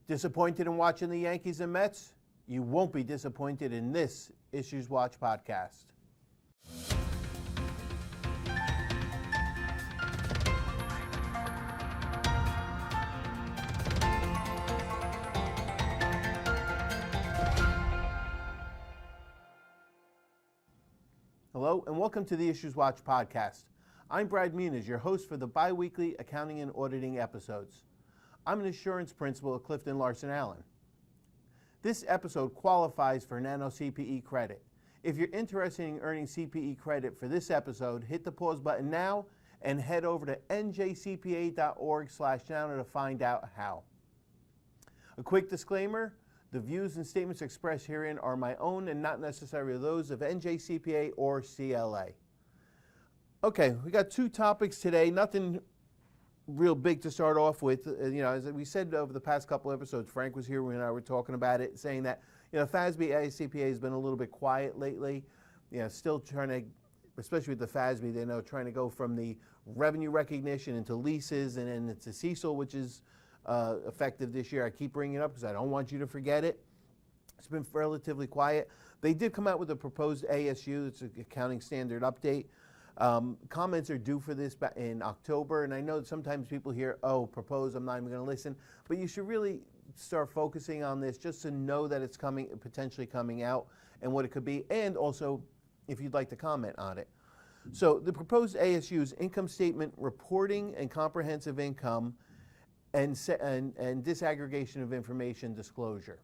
Disappointed in watching the Yankees and Mets? You won't be disappointed in this Issues Watch podcast. Hello and welcome to the Issues Watch podcast. I'm Muniz, your host for the bi-weekly accounting and auditing episodes. I'm an insurance principal at Clifton Larson Allen. This episode qualifies for nano CPE credit. If you're interested in earning CPE credit for this episode, hit the pause button now and head over to njcpa.org/nano to find out how. A quick disclaimer, the views and statements expressed herein are my own and not necessarily those of NJCPA or CLA. Okay, we got two topics today, nothing real big to start off with. As we said over the past couple episodes, Frank was here when I were talking about it, saying that, FASB, ISCPA has been a little bit quiet lately. Still trying to, especially with the FASB, trying to go from the revenue recognition into leases and then into CECL, which is effective this year. I keep bringing it up because I don't want you to forget it. It's been relatively quiet. They did come out with a proposed ASU, it's an accounting standard update. Comments are due for this in October, and I know that sometimes people hear, proposed, I'm not even going to listen, but you should really start focusing on this just to know that it's potentially coming out and what it could be, and also if you'd like to comment on it. So the proposed ASU is income statement reporting and comprehensive income and disaggregation of information disclosure.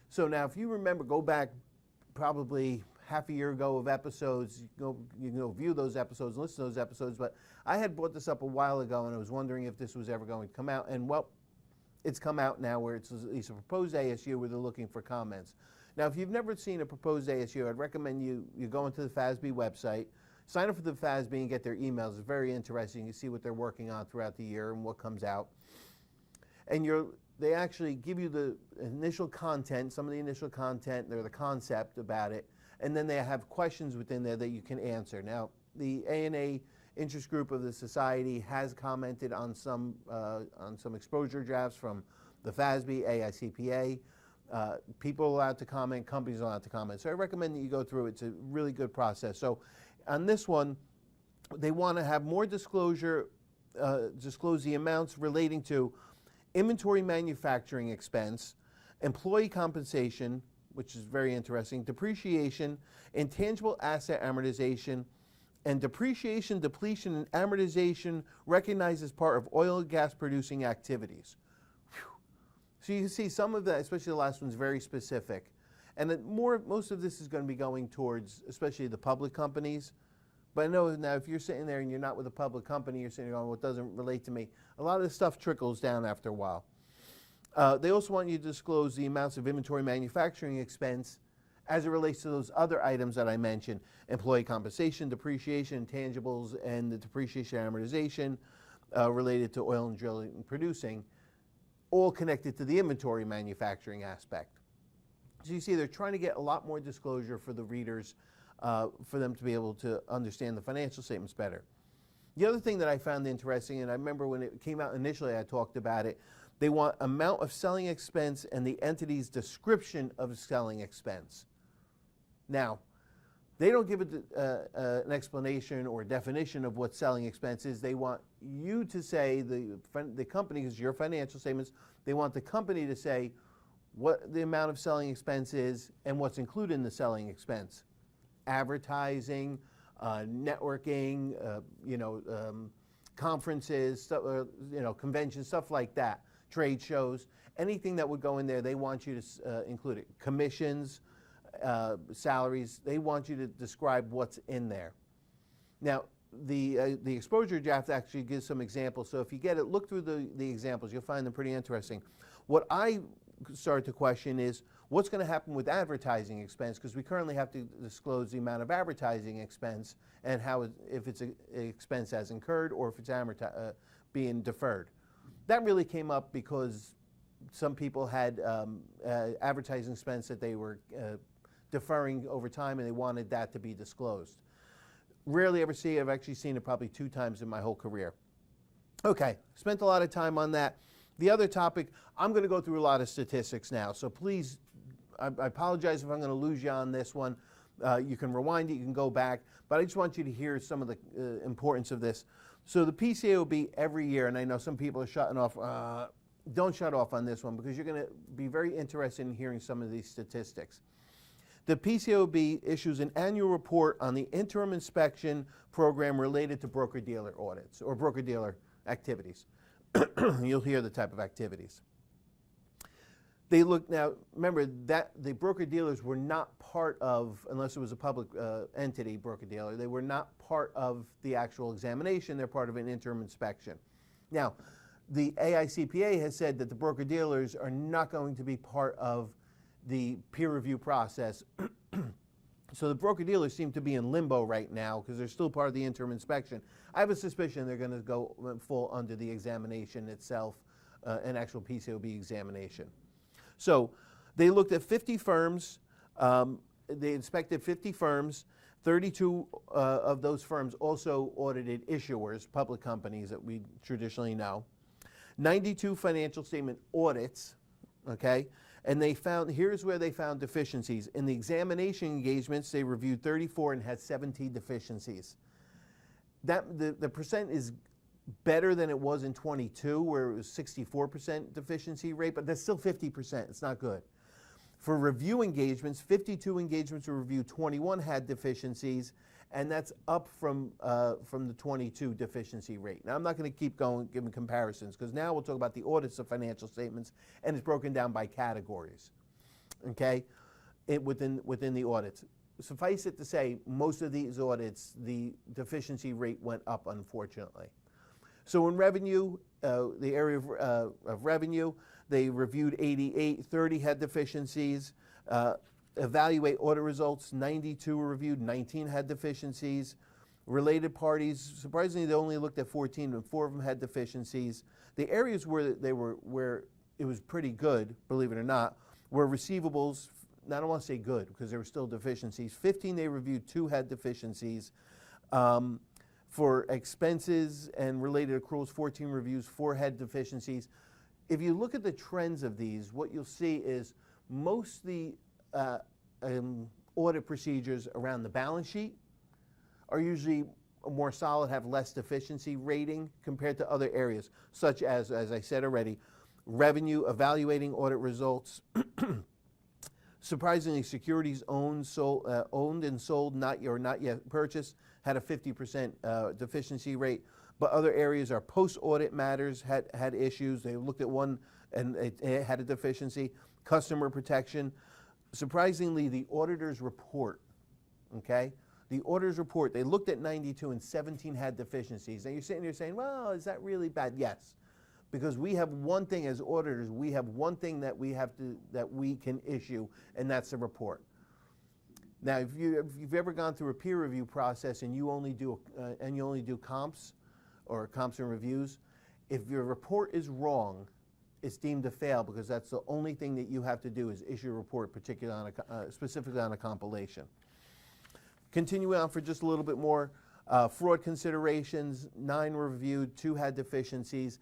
So now if you remember, go back probably half a year ago of episodes, you can view those episodes and listen to those episodes, but I had brought this up a while ago and I was wondering if this was ever going to come out, and well, it's come out now where it's at least a proposed ASU where they're looking for comments. Now, if you've never seen a proposed ASU, I'd recommend you go into the FASB website, sign up for the FASB and get their emails. It's very interesting. You see what they're working on throughout the year and what comes out. And they actually give you the initial content, some of the initial content, they're the concept about it, and then they have questions within there that you can answer. Now, the ANA interest group of the society has commented on some exposure drafts from the FASB, AICPA. People are allowed to comment, companies are allowed to comment. So I recommend that you go through it. It's a really good process. So on this one, they want to have more disclosure, disclose the amounts relating to inventory manufacturing expense, employee compensation, which is very interesting, depreciation, intangible asset amortization, and depreciation, depletion, and amortization recognized as part of oil and gas producing activities. Whew. So you can see some of that, especially the last one's very specific. And most of this is going to be going towards, especially the public companies. But I know now if you're sitting there and you're not with a public company, you're sitting there going, well, it doesn't relate to me. A lot of this stuff trickles down after a while. They also want you to disclose the amounts of inventory manufacturing expense as it relates to those other items that I mentioned, employee compensation, depreciation, intangibles, and the depreciation amortization related to oil and drilling and producing, all connected to the inventory manufacturing aspect. So you see they're trying to get a lot more disclosure for the readers, for them to be able to understand the financial statements better. The other thing that I found interesting, and I remember when it came out initially I talked about it, they want amount of selling expense and the entity's description of selling expense. Now, they don't give it an explanation or definition of what selling expense is. They want you to say, the company, because your financial statements, they want the company to say what the amount of selling expense is and what's included in the selling expense. Advertising, networking, conferences, conventions, stuff like that. Trade shows, anything that would go in there, they want you to include it. Commissions, salaries, they want you to describe what's in there. Now, the exposure draft actually gives some examples, so if you get it, look through the examples, you'll find them pretty interesting. What I started to question is, what's going to happen with advertising expense, because we currently have to disclose the amount of advertising expense and if it's an expense as incurred or if it's being deferred. That really came up because some people had advertising expense that they were deferring over time and they wanted that to be disclosed. Rarely ever see it. I've actually seen it probably 2 times in my whole career. Okay, spent a lot of time on that. The other topic, I'm going to go through a lot of statistics now, so please, I apologize if I'm going to lose you on this one. You can rewind it, you can go back, but I just want you to hear some of the importance of this. So the PCAOB every year, and I know some people are shutting off, don't shut off on this one because you're going to be very interested in hearing some of these statistics. The PCAOB issues an annual report on the interim inspection program related to broker-dealer audits or broker-dealer activities. You'll hear the type of activities. They look, now remember that the broker-dealers were not part of, unless it was a public entity broker-dealer, they were not part of the actual examination, they're part of an interim inspection. Now, the AICPA has said that the broker-dealers are not going to be part of the peer review process. So the broker-dealers seem to be in limbo right now because they're still part of the interim inspection. I have a suspicion they're going to go full under the examination itself, an actual PCAOB examination. So they looked at 50 firms. They inspected 50 firms. 32 of those firms also audited issuers, public companies that we traditionally know. 92 financial statement audits, okay? And they found, here's where they found deficiencies. In the examination engagements, they reviewed 34 and had 17 deficiencies. The percent is better than it was in 22, where it was 64% deficiency rate, but that's still 50%. It's not good. For review engagements, 52 engagements were reviewed, 21 had deficiencies, and that's up from the 22 deficiency rate. Now, I'm not going to keep going giving comparisons, because now we'll talk about the audits of financial statements, and it's broken down by categories, okay, within the audits. Suffice it to say, most of these audits, the deficiency rate went up, unfortunately. So in revenue, the area of revenue, they reviewed 88, 30 had deficiencies. Evaluate audit results, 92 were reviewed, 19 had deficiencies. Related parties, surprisingly, they only looked at 14, and 4 of them had deficiencies. The areas where where it was pretty good, believe it or not, were receivables. I don't want to say good because there were still deficiencies. 15 they reviewed, 2 had deficiencies. For expenses and related accruals, 14 reviews, 4 had deficiencies. If you look at the trends of these, what you'll see is most of the audit procedures around the balance sheet are usually more solid, have less deficiency rating compared to other areas, such as I said already, revenue, evaluating audit results. Surprisingly, securities owned and sold, not yet purchased, had a 50% deficiency rate. But other areas are post-audit matters had issues. They looked at one and it had a deficiency. Customer protection. Surprisingly, the auditor's report, okay? The auditor's report, they looked at 92 and 17 had deficiencies. Now you're sitting there saying, well, is that really bad? Yes, because we have one thing as auditors, we have one thing that we can issue, and that's the report. Now, if you've ever gone through a peer review process and you only do comps or comps and reviews, if your report is wrong, it's deemed a fail because that's the only thing that you have to do is issue a report, particularly on specifically on a compilation. Continuing on for just a little bit more, fraud considerations, 9 were reviewed, 2 had deficiencies,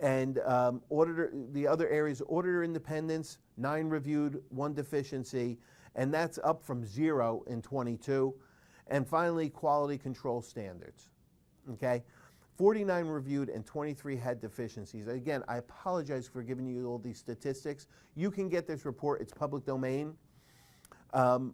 and the other areas, auditor independence, 9 reviewed, 1 deficiency, and that's up from 0 in 22. And finally, quality control standards, okay? 49 reviewed and 23 had deficiencies. Again, I apologize for giving you all these statistics. You can get this report, it's public domain. For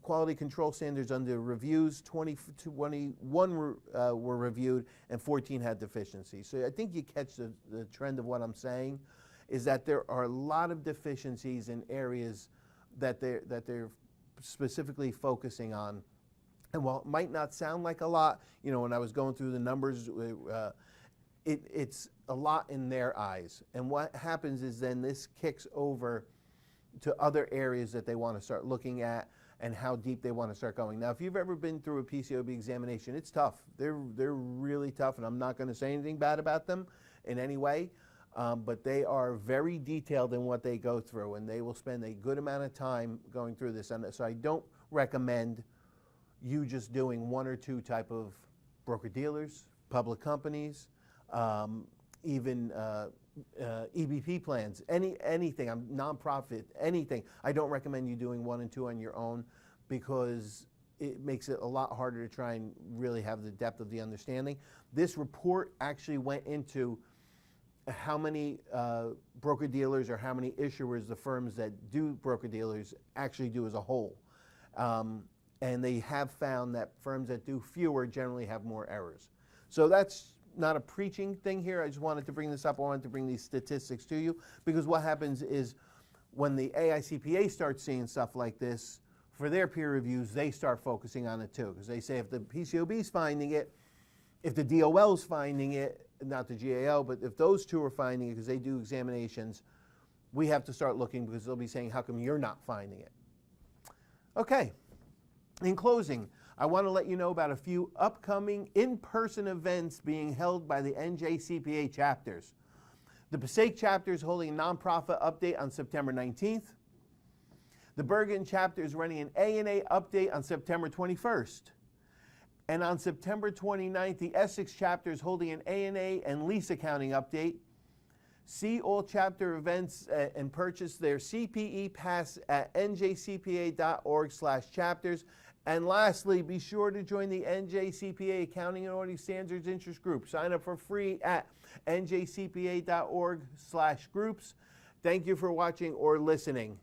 quality control standards under reviews, 21 were reviewed and 14 had deficiencies. So I think you catch the trend of what I'm saying, is that there are a lot of deficiencies in areas that they're specifically focusing on. And while it might not sound like a lot, you know, when I was going through the numbers, it's a lot in their eyes. And what happens is then this kicks over to other areas that they want to start looking at and how deep they want to start going. Now, if you've ever been through a PCAOB examination, it's tough. They're really tough, and I'm not going to say anything bad about them in any way, but they are very detailed in what they go through, and they will spend a good amount of time going through this. And so I don't recommend you just doing 1 or 2 type of broker-dealers, public companies. even EBP plans, anything, I'm nonprofit, anything. I don't recommend you doing 1 and 2 on your own because it makes it a lot harder to try and really have the depth of the understanding. This report actually went into how many broker-dealers or how many issuers the firms that do broker-dealers actually do as a whole. And they have found that firms that do fewer generally have more errors. So that's not a preaching thing here. I just wanted to bring this up. I wanted to bring these statistics to you because what happens is when the AICPA starts seeing stuff like this, for their peer reviews, they start focusing on it too. Because they say if the PCAOB is finding it, if the DOL is finding it, not the GAO, but if those two are finding it because they do examinations, we have to start looking because they'll be saying, how come you're not finding it? Okay, in closing, I want to let you know about a few upcoming in-person events being held by the NJCPA chapters. The Passaic chapter is holding a nonprofit update on September 19th. The Bergen chapter is running an A&A update on September 21st. And on September 29th, the Essex chapter is holding an A&A and lease accounting update. See all chapter events and purchase their CPE pass at njcpa.org/chapters. And lastly, be sure to join the NJCPA Accounting and Auditing Standards Interest Group. Sign up for free at njcpa.org/groups. Thank you for watching or listening.